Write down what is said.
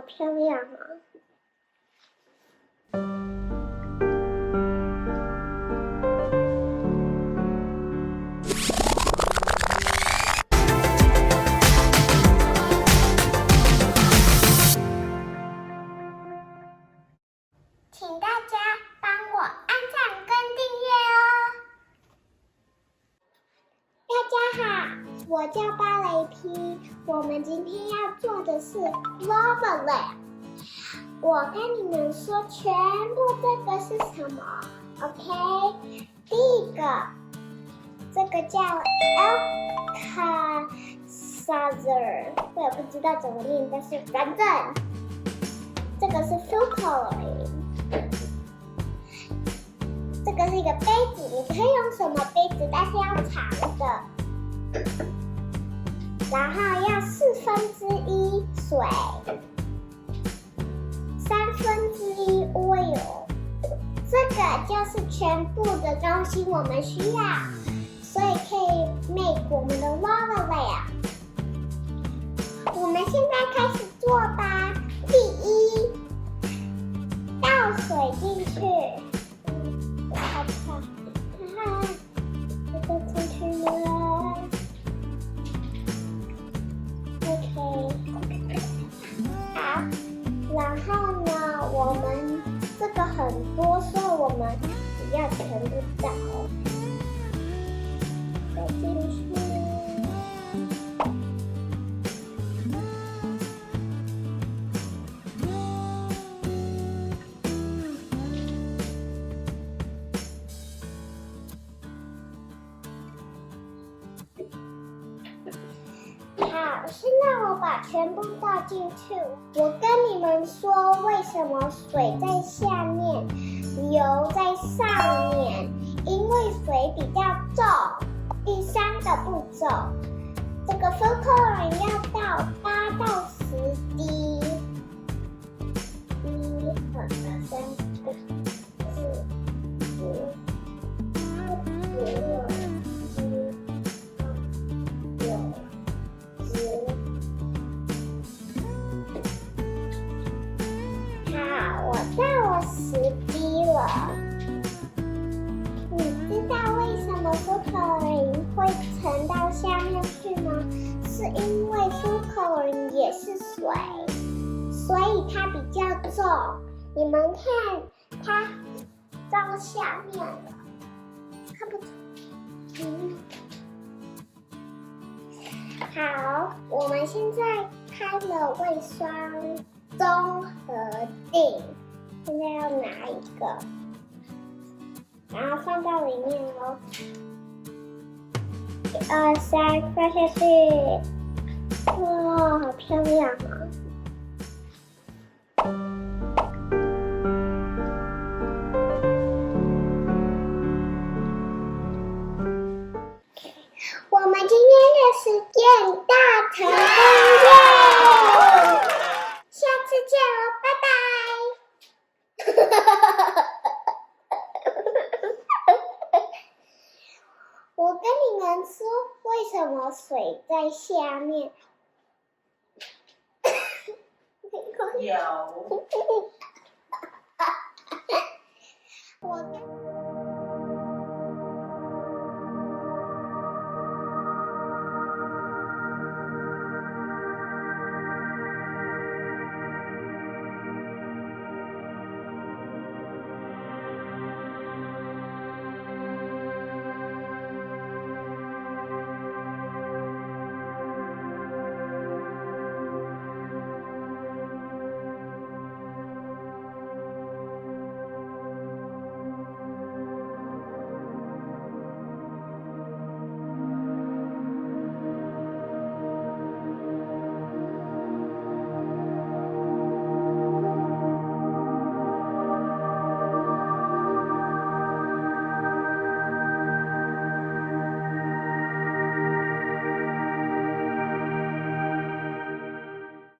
漂亮啊！请大家帮我按赞跟订阅哦！大家好，我叫芭蕾 P， 我们今天要做的是 Lava Lamp。我跟你们说，全部这个是什么 ？OK， 第一个，这个叫 Alcazar， 我也不知道怎么念，但是反正这个是 Full Coloring。这个是一个杯子，你可以用什么杯子，但是要长的，然后要1/4水，1/3 oil， 这个就是全部的东西我们需要，所以可以 make 我们的 lava lamp。我们现在开始做吧。第一，倒水进去。好怕，我都进去了。OK， 好，然后呢，我们这个很多，所以我们不要全部倒，倒进去。好，现在我把全部倒进去。我跟你们说，为什么水在下面，油在上面？因为水比较重。第3个步骤，这个 full coloring 要到8到10滴。1、2、3、4、10滴了。你知道为什么 full coloring 会沉到下面去吗？是因为 full coloring 也是水，所以它比较重。你们看，它到下面了，看不出。好，我们现在开了胃酸综合锭。现在要拿一个，然后放到里面咯。1、2、3，放下去。哇，好漂亮啊！我们今天的实验大成功耶！下次见喽，拜拜。我跟你们说，为什么水在下面？有。